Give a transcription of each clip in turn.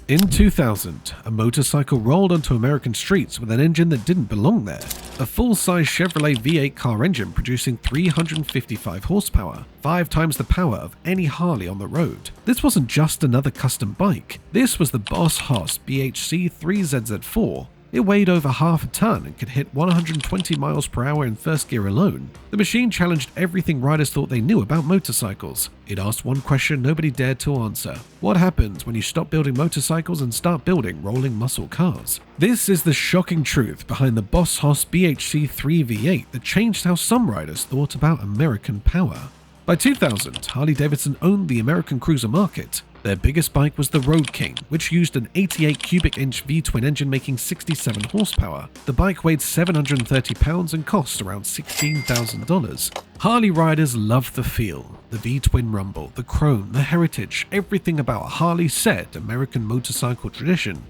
In 2000, a motorcycle rolled onto American streets with an engine that didn't belong there. A full-size Chevrolet V8 car engine producing 355 horsepower, 5 times the power of any Harley on the road. This wasn't just another custom bike. This was the Boss Hoss BHC-3 ZZ4. It weighed over half a ton and could hit 120 miles per hour in first gear alone. The machine challenged everything riders thought they knew about motorcycles. It asked one question nobody dared to answer. What happens when you stop building motorcycles and start building rolling muscle cars? This is the shocking truth behind the Boss Hoss BHC-3 V8 that changed how some riders thought about American power. By 2000, Harley-Davidson owned the American cruiser market. Their biggest bike was the Road King, which used an 88 cubic inch V-twin engine making 67 horsepower. The bike weighed 730 pounds and cost around $16,000. Harley riders loved the feel, the V-twin rumble, the chrome, the heritage, everything about Harley said American motorcycle tradition.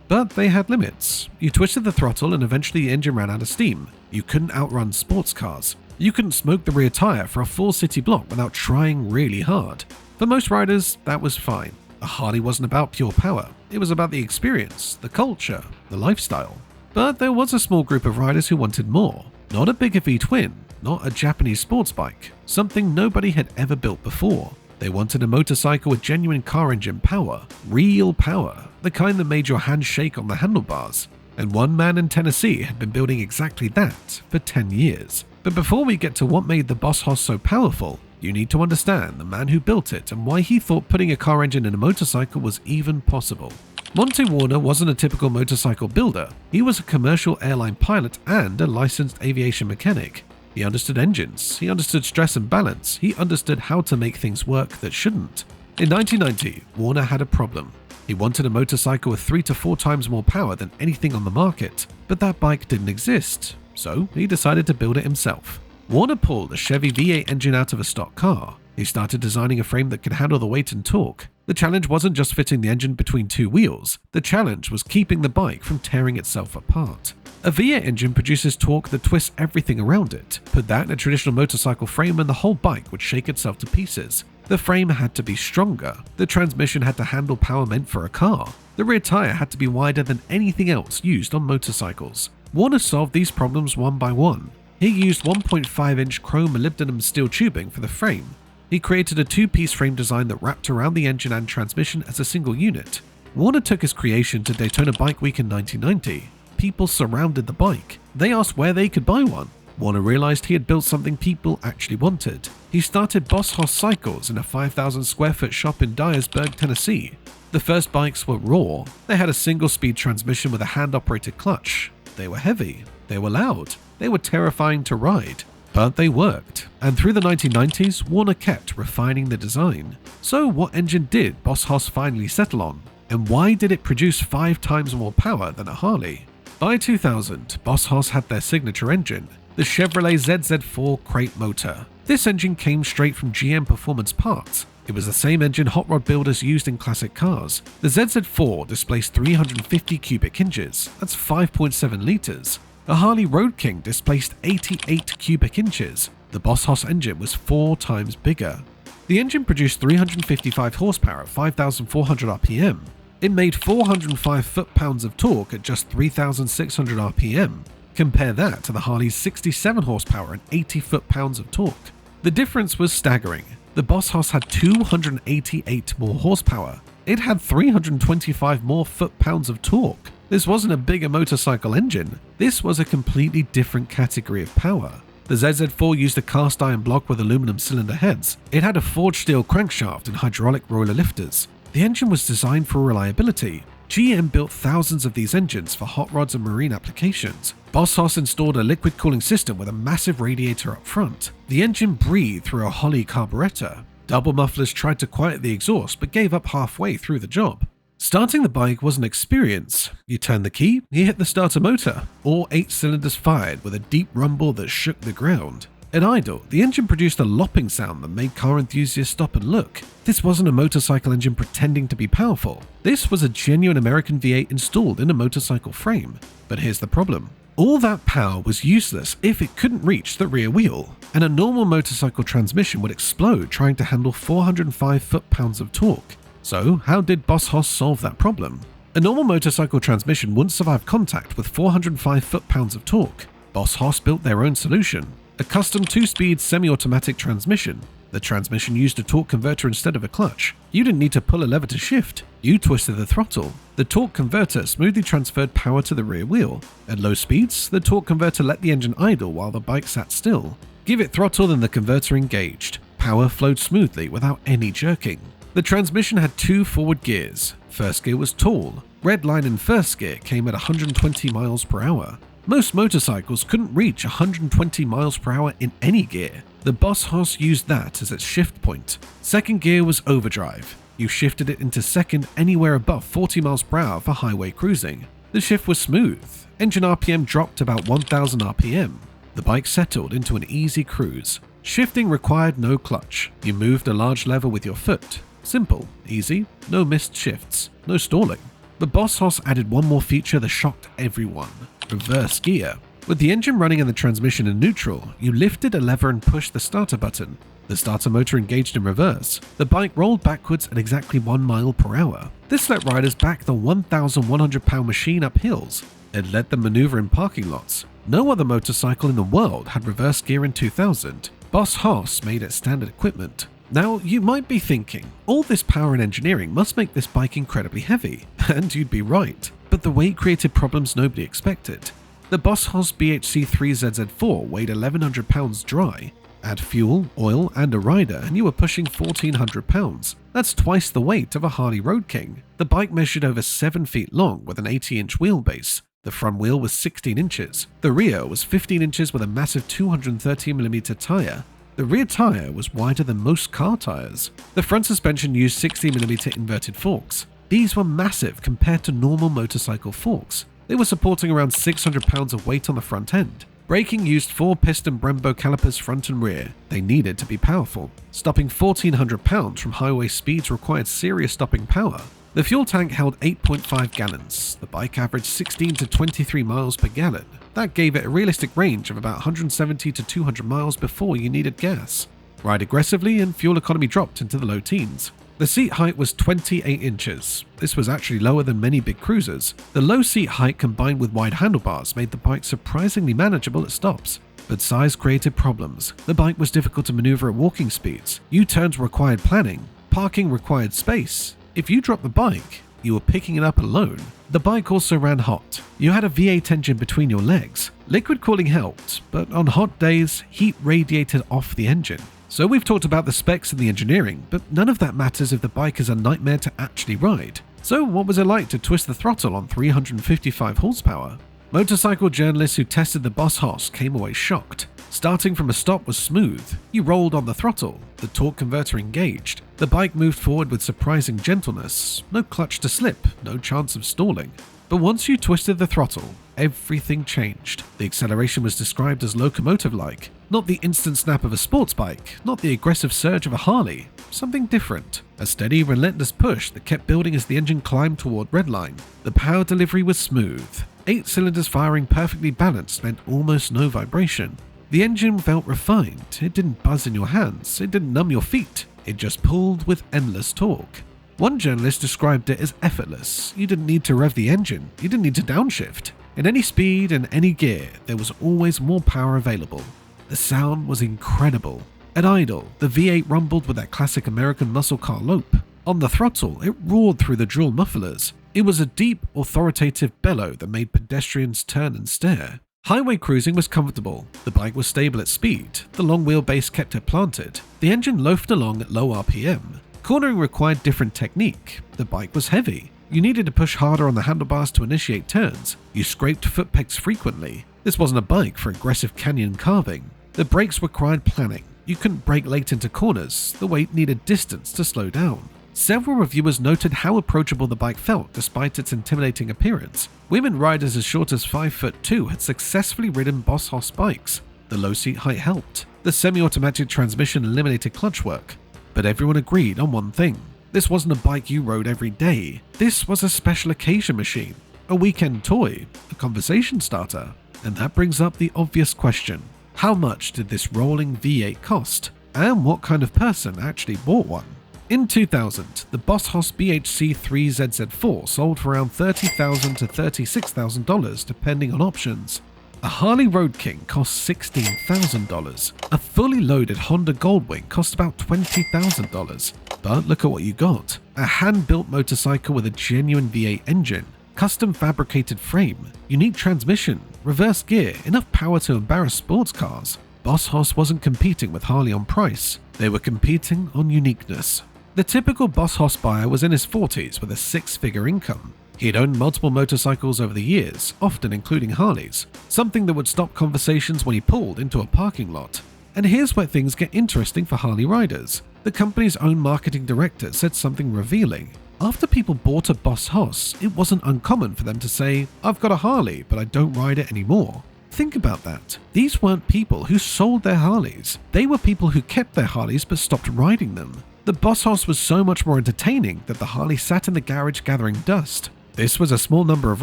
But they had limits. You twisted the throttle and eventually the engine ran out of steam. You couldn't outrun sports cars. You couldn't smoke the rear tire for a full city block without trying really hard. For most riders, that was fine. A Harley wasn't about pure power. It was about the experience, the culture, the lifestyle. But there was a small group of riders who wanted more. Not a bigger V-twin, not a Japanese sports bike, something nobody had ever built before. They wanted a motorcycle with genuine car engine power, real power, the kind that made your hand shake on the handlebars. And one man in Tennessee had been building exactly that for 10 years. But before we get to what made the Boss Hoss so powerful, you need to understand the man who built it and why he thought putting a car engine in a motorcycle was even possible. Monty Warner wasn't a typical motorcycle builder. He was a commercial airline pilot and a licensed aviation mechanic. He understood engines, he understood stress and balance, he understood how to make things work that shouldn't. In 1990, Warner had a problem. He wanted a motorcycle with 3 to 4 times more power than anything on the market, but that bike didn't exist, so he decided to build it himself. Warner pulled a Chevy V8 engine out of a stock car. He started designing a frame that could handle the weight and torque. The challenge wasn't just fitting the engine between 2 wheels. The challenge was keeping the bike from tearing itself apart. A V8 engine produces torque that twists everything around it. Put that in a traditional motorcycle frame and the whole bike would shake itself to pieces. The frame had to be stronger. The transmission had to handle power meant for a car. The rear tire had to be wider than anything else used on motorcycles. Warner solved these problems one by one. He used 1.5-inch chrome molybdenum steel tubing for the frame. He created a 2-piece frame design that wrapped around the engine and transmission as a single unit. Warner took his creation to Daytona Bike Week in 1990. People surrounded the bike. They asked where they could buy one. Warner realized he had built something people actually wanted. He started Boss Hoss Cycles in a 5,000 square foot shop in Dyersburg, Tennessee. The first bikes were raw. They had a single-speed transmission with a hand-operated clutch. They were heavy. They were loud. They were terrifying to ride, but they worked. And through the 1990s, Warner kept refining the design. So what engine did Boss Hoss finally settle on? And why did it produce 5 times more power than a Harley? By 2000, Boss Hoss had their signature engine, the Chevrolet ZZ4 crate motor. This engine came straight from GM Performance Parts. It was the same engine hot rod builders used in classic cars. The ZZ4 displaced 350 cubic inches, that's 5.7 liters. The Harley Road King displaced 88 cubic inches. The Boss Hoss engine was 4 times bigger. The engine produced 355 horsepower at 5,400 RPM. It made 405 foot-pounds of torque at just 3,600 RPM. Compare that to the Harley's 67 horsepower and 80 foot-pounds of torque. The difference was staggering. The Boss Hoss had 288 more horsepower. It had 325 more foot-pounds of torque. This wasn't a bigger motorcycle engine. This was a completely different category of power. The ZZ4 used a cast iron block with aluminum cylinder heads. It had a forged steel crankshaft and hydraulic roller lifters. The engine was designed for reliability. GM built thousands of these engines for hot rods and marine applications. Boss Hoss installed a liquid cooling system with a massive radiator up front. The engine breathed through a Holley carburetor. Double mufflers tried to quiet the exhaust but gave up halfway through the job. Starting the bike was an experience. You turned the key, you hit the starter motor. All 8 cylinders fired with a deep rumble that shook the ground. At idle, the engine produced a lopping sound that made car enthusiasts stop and look. This wasn't a motorcycle engine pretending to be powerful. This was a genuine American V8 installed in a motorcycle frame. But here's the problem. All that power was useless if it couldn't reach the rear wheel, and a normal motorcycle transmission would explode trying to handle 405 foot-pounds of torque. So, how did Boss Hoss solve that problem? A normal motorcycle transmission wouldn't survive contact with 405 foot-pounds of torque. Boss Hoss built their own solution, a custom 2-speed semi-automatic transmission. The transmission used a torque converter instead of a clutch. You didn't need to pull a lever to shift, you twisted the throttle. The torque converter smoothly transferred power to the rear wheel. At low speeds, the torque converter let the engine idle while the bike sat still. Give it throttle and the converter engaged. Power flowed smoothly without any jerking. The transmission had 2 forward gears. First gear was tall. Red line in first gear came at 120 miles per hour. Most motorcycles couldn't reach 120 miles per hour in any gear. The Boss Hoss used that as its shift point. Second gear was overdrive. You shifted it into second anywhere above 40 miles per hour for highway cruising. The shift was smooth. Engine RPM dropped about 1000 RPM. The bike settled into an easy cruise. Shifting required no clutch. You moved a large lever with your foot. Simple, easy, no missed shifts, no stalling. But Boss Hoss added one more feature that shocked everyone: reverse gear. With the engine running and the transmission in neutral, you lifted a lever and pushed the starter button. The starter motor engaged in reverse. The bike rolled backwards at exactly 1 mile per hour. This let riders back the 1,100-pound machine up hills. It let them maneuver in parking lots. No other motorcycle in the world had reverse gear in 2000. Boss Hoss made it standard equipment. Now, you might be thinking, all this power and engineering must make this bike incredibly heavy, and you'd be right. But the weight created problems nobody expected. The Boss Hoss BHC-3 ZZ4 weighed 1,100 pounds dry. Add fuel, oil, and a rider, and you were pushing 1,400 pounds. That's twice the weight of a Harley Road King. The bike measured over 7 feet long with an 80-inch wheelbase. The front wheel was 16 inches. The rear was 15 inches with a massive 230mm tire. The rear tire was wider than most car tires. The front suspension used 60mm inverted forks. These were massive compared to normal motorcycle forks. They were supporting around 600 pounds of weight on the front end. Braking used 4-piston Brembo calipers front and rear. They needed to be powerful. Stopping 1,400 pounds from highway speeds required serious stopping power. The fuel tank held 8.5 gallons. The bike averaged 16 to 23 miles per gallon. That gave it a realistic range of about 170 to 200 miles before you needed gas. Ride aggressively and fuel economy dropped into the low teens. The seat height was 28 inches. This was actually lower than many big cruisers. The low seat height combined with wide handlebars made the bike surprisingly manageable at stops. But size created problems. The bike was difficult to maneuver at walking speeds. U-turns required planning. Parking required space. If you dropped the bike, you were picking it up alone. The bike also ran hot. You had a V8 engine between your legs. Liquid cooling helped, but on hot days, heat radiated off the engine. So we've talked about the specs and the engineering, but none of that matters if the bike is a nightmare to actually ride. So what was it like to twist the throttle on 355 horsepower? Motorcycle journalists who tested the Boss Hoss came away shocked. Starting from a stop was smooth. You rolled on the throttle. The torque converter engaged. The bike moved forward with surprising gentleness. No clutch to slip, no chance of stalling. But once you twisted the throttle, everything changed. The acceleration was described as locomotive-like. Not the instant snap of a sports bike, not the aggressive surge of a Harley. Something different. A steady, relentless push that kept building as the engine climbed toward redline. The power delivery was smooth. 8 cylinders firing perfectly balanced meant almost no vibration. The engine felt refined. It didn't buzz in your hands. It didn't numb your feet. It just pulled with endless torque. One journalist described it as effortless. You didn't need to rev the engine. You didn't need to downshift. In any speed and any gear, there was always more power available. The sound was incredible. At idle, the V8 rumbled with that classic American muscle car lope. On the throttle, it roared through the dual mufflers. It was a deep, authoritative bellow that made pedestrians turn and stare. Highway cruising was comfortable. The bike was stable at speed. The long wheelbase kept it planted. The engine loafed along at low RPM. Cornering required different technique. The bike was heavy. You needed to push harder on the handlebars to initiate turns. You scraped foot pegs frequently. This wasn't a bike for aggressive canyon carving. The brakes required planning. You couldn't brake late into corners. The weight needed distance to slow down. Several reviewers noted how approachable the bike felt despite its intimidating appearance. Women riders as short as 5'2" had successfully ridden Boss Hoss bikes. The low seat height helped. The semi-automatic transmission eliminated clutch work. But everyone agreed on one thing. This wasn't a bike you rode every day. This was a special occasion machine, a weekend toy, a conversation starter. And that brings up the obvious question. How much did this rolling V8 cost? And what kind of person actually bought one? In 2000, the Boss Hoss BHC-3 ZZ4 sold for around $30,000 to $36,000 depending on options. A Harley Road King cost $16,000. A fully loaded Honda Goldwing cost about $20,000. But look at what you got. A hand-built motorcycle with a genuine V8 engine, custom fabricated frame, unique transmission, reverse gear, enough power to embarrass sports cars. Boss Hoss wasn't competing with Harley on price. They were competing on uniqueness. The typical Boss Hoss buyer was in his 40s with a six-figure income. He had owned multiple motorcycles over the years, often including Harleys, something that would stop conversations when he pulled into a parking lot. And here's where things get interesting for Harley riders. The company's own marketing director said something revealing. After people bought a Boss Hoss, it wasn't uncommon for them to say, "I've got a Harley, but I don't ride it anymore." Think about that. These weren't people who sold their Harleys. They were people who kept their Harleys but stopped riding them. The Boss Hoss was so much more entertaining that the Harley sat in the garage gathering dust. This was a small number of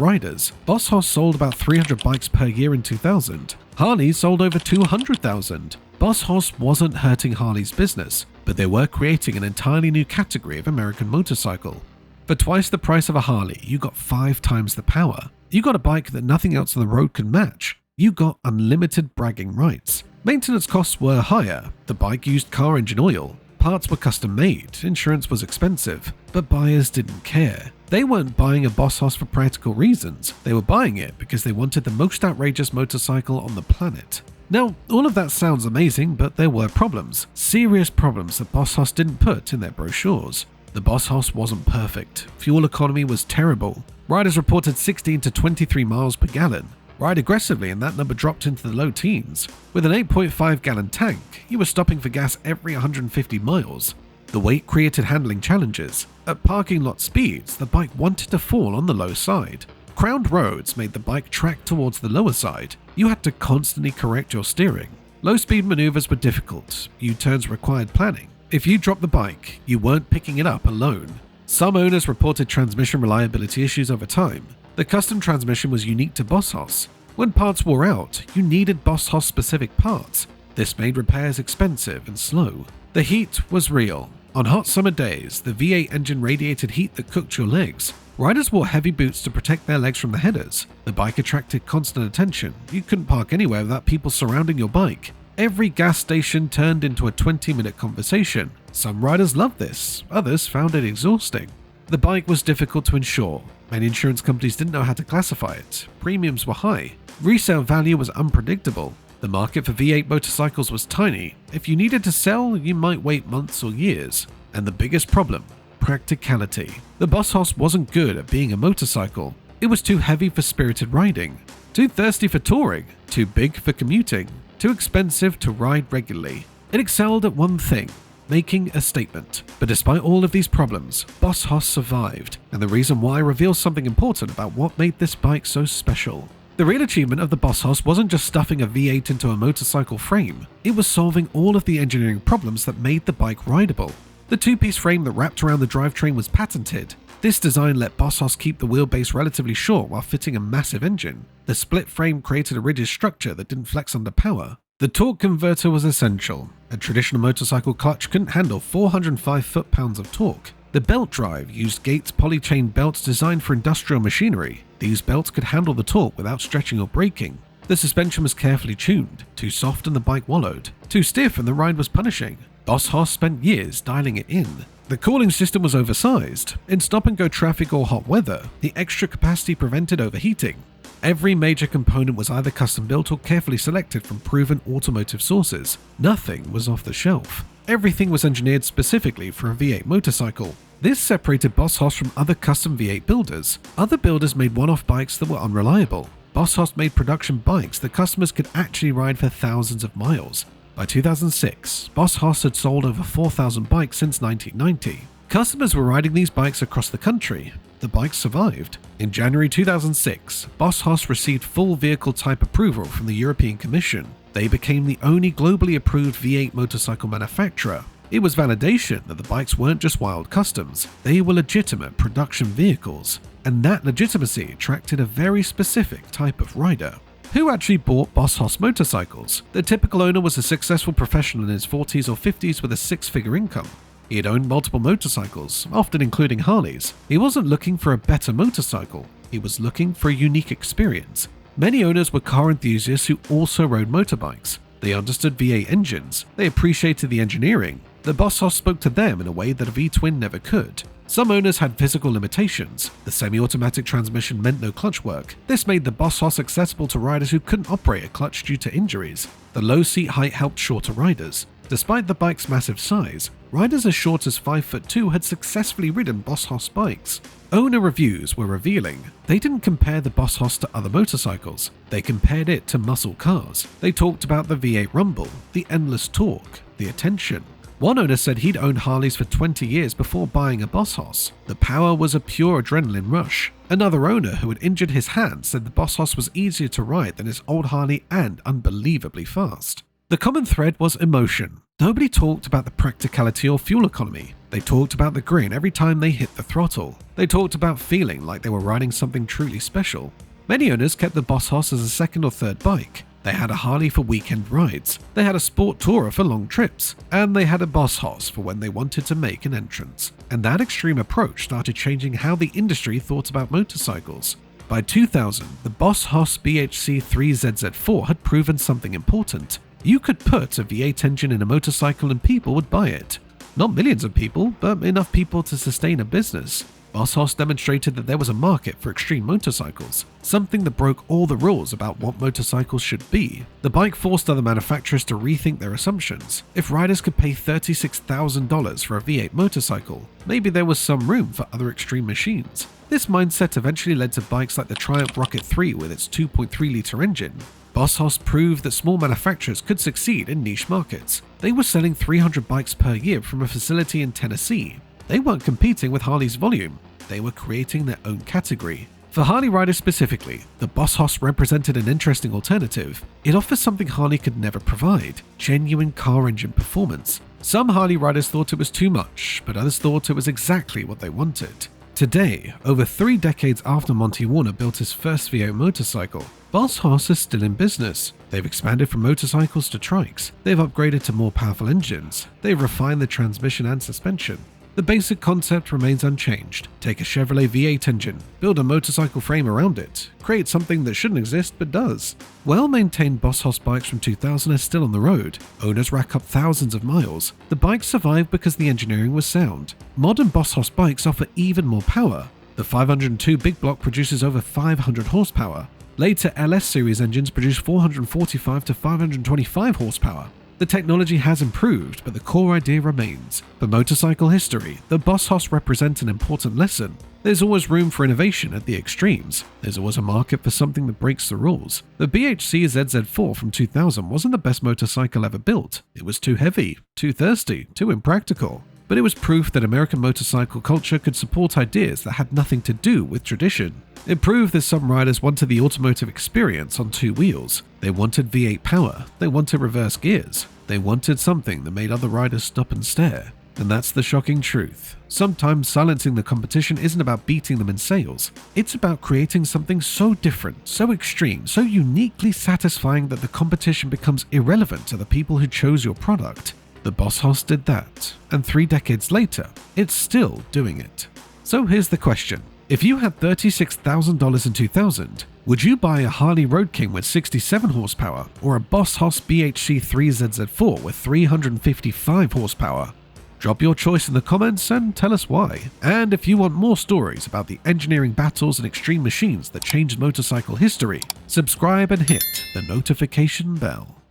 riders. Boss Hoss sold about 300 bikes per year in 2000. Harley sold over 200,000. Boss Hoss wasn't hurting Harley's business, but they were creating an entirely new category of American motorcycle. For twice the price of a Harley, you got 5 times the power. You got a bike that nothing else on the road could match. You got unlimited bragging rights. Maintenance costs were higher. The bike used car engine oil. Parts were custom made, insurance was expensive, but buyers didn't care. They weren't buying a Boss Hoss for practical reasons. They were buying it because they wanted the most outrageous motorcycle on the planet. Now, all of that sounds amazing, but there were problems. Serious problems that Boss Hoss didn't put in their brochures. The Boss Hoss wasn't perfect. Fuel economy was terrible. Riders reported 16 to 23 miles per gallon. Ride aggressively and that number dropped into the low teens. With an 8.5-gallon tank, you were stopping for gas every 150 miles. The weight created handling challenges. At parking lot speeds, the bike wanted to fall on the low side. Crowned roads made the bike track towards the lower side. You had to constantly correct your steering. Low-speed maneuvers were difficult. U-turns required planning. If you dropped the bike, you weren't picking it up alone. Some owners reported transmission reliability issues over time. The custom transmission was unique to Boss Hoss. When parts wore out, you needed Boss Hoss specific parts. This made repairs expensive and slow. The heat was real. On hot summer days, the V8 engine radiated heat that cooked your legs. Riders wore heavy boots to protect their legs from the headers. The bike attracted constant attention. You couldn't park anywhere without people surrounding your bike. Every gas station turned into a 20-minute conversation. Some riders loved this, others found it exhausting. The bike was difficult to insure. Many insurance companies didn't know how to classify it. Premiums were high. Resale value was unpredictable. The market for V8 motorcycles was tiny. If you needed to sell, you might wait months or years. And the biggest problem, practicality. The Boss Hoss wasn't good at being a motorcycle. It was too heavy for spirited riding, too thirsty for touring, too big for commuting, too expensive to ride regularly. It excelled at one thing, making a statement. But despite all of these problems, Boss Hoss survived, and the reason why reveals something important about what made this bike so special. The real achievement of the Boss Hoss wasn't just stuffing a V8 into a motorcycle frame, it was solving all of the engineering problems that made the bike rideable. The two-piece frame that wrapped around the drivetrain was patented. This design let Boss Hoss keep the wheelbase relatively short while fitting a massive engine. The split frame created a rigid structure that didn't flex under power. The torque converter was essential. A traditional motorcycle clutch couldn't handle 405 foot-pounds of torque. The belt drive used Gates polychain belts designed for industrial machinery. These belts could handle the torque without stretching or breaking. The suspension was carefully tuned. Too soft and the bike wallowed. Too stiff and the ride was punishing. Boss Hoss spent years dialing it in. The cooling system was oversized. In stop-and-go traffic or hot weather, the extra capacity prevented overheating. Every major component was either custom-built or carefully selected from proven automotive sources. Nothing was off the shelf. Everything was engineered specifically for a V8 motorcycle. This separated Boss Hoss from other custom V8 builders. Other builders made one-off bikes that were unreliable. Boss Hoss made production bikes that customers could actually ride for thousands of miles. By 2006, Boss Hoss had sold over 4,000 bikes since 1990. Customers were riding these bikes across the country. The bikes survived. In January 2006, Boss Hoss received full vehicle type approval from the European Commission. They became the only globally approved V8 motorcycle manufacturer. It was validation that the bikes weren't just wild customs, they were legitimate production vehicles. And that legitimacy attracted a very specific type of rider. Who actually bought Boss Hoss motorcycles? The typical owner was a successful professional in his 40s or 50s with a six-figure income. He had owned multiple motorcycles, often including Harleys. He wasn't looking for a better motorcycle, he was looking for a unique experience. Many owners were car enthusiasts who also rode motorbikes. They understood V8 engines, they appreciated the engineering. The Boss Hoss spoke to them in a way that a V-twin never could. Some owners had physical limitations. The semi-automatic transmission meant no clutch work. This made the Boss Hoss accessible to riders who couldn't operate a clutch due to injuries. The low seat height helped shorter riders. Despite the bike's massive size, riders as short as 5'2" had successfully ridden Boss Hoss bikes. Owner reviews were revealing. They didn't compare the Boss Hoss to other motorcycles. They compared it to muscle cars. They talked about the V8 rumble, the endless torque, the attention. One owner said he'd owned Harleys for 20 years before buying a Boss Hoss. The power was a pure adrenaline rush. Another owner who had injured his hand said the Boss Hoss was easier to ride than his old Harley and unbelievably fast. The common thread was emotion. Nobody talked about the practicality or fuel economy. They talked about the grin every time they hit the throttle. They talked about feeling like they were riding something truly special. Many owners kept the Boss Hoss as a second or third bike. They had a Harley for weekend rides, they had a Sport Tourer for long trips, and they had a Boss Hoss for when they wanted to make an entrance. And that extreme approach started changing how the industry thought about motorcycles. By 2000, the Boss Hoss BHC-3 ZZ4 had proven something important. You could put a V8 engine in a motorcycle and people would buy it. Not millions of people, but enough people to sustain a business. Boss Hoss demonstrated that there was a market for extreme motorcycles, something that broke all the rules about what motorcycles should be. The bike forced other manufacturers to rethink their assumptions. If riders could pay $36,000 for a V8 motorcycle, maybe there was some room for other extreme machines. This mindset eventually led to bikes like the Triumph Rocket 3 with its 2.3-liter engine. Boss Hoss proved that small manufacturers could succeed in niche markets. They were selling 300 bikes per year from a facility in Tennessee. They weren't competing with Harley's volume, they were creating their own category. For Harley riders specifically, the Boss Hoss represented an interesting alternative. It offers something Harley could never provide: genuine car engine performance. Some Harley riders thought it was too much, but others thought it was exactly what they wanted. Today, over 3 decades after Monty Warner built his first V8 motorcycle, Boss Hoss is still in business. They've expanded from motorcycles to trikes, they've upgraded to more powerful engines, they've refined the transmission and suspension. The basic concept remains unchanged. Take a Chevrolet V8 engine, build a motorcycle frame around it, create something that shouldn't exist but does. Well-maintained Boss Hoss bikes from 2000 are still on the road. Owners rack up thousands of miles. The bikes survived because the engineering was sound. Modern Boss Hoss bikes offer even more power. The 502 big block produces over 500 horsepower. Later LS series engines produce 445 to 525 horsepower. The technology has improved, but the core idea remains. For motorcycle history, the Boss Hoss represents an important lesson. There's always room for innovation at the extremes. There's always a market for something that breaks the rules. The BHC ZZ4 from 2000 wasn't the best motorcycle ever built. It was too heavy, too thirsty, too impractical. But it was proof that American motorcycle culture could support ideas that had nothing to do with tradition. It proved that some riders wanted the automotive experience on 2 wheels. They wanted V8 power, they wanted reverse gears, they wanted something that made other riders stop and stare. And that's the shocking truth. Sometimes silencing the competition isn't about beating them in sales. It's about creating something so different, so extreme, so uniquely satisfying that the competition becomes irrelevant to the people who chose your product. The Boss Hoss did that, and 3 decades later, it's still doing it. So here's the question. If you had $36,000 in 2000, would you buy a Harley Road King with 67 horsepower or a Boss Hoss BHC-3 ZZ4 with 355 horsepower? Drop your choice in the comments and tell us why. And if you want more stories about the engineering battles and extreme machines that changed motorcycle history, subscribe and hit the notification bell.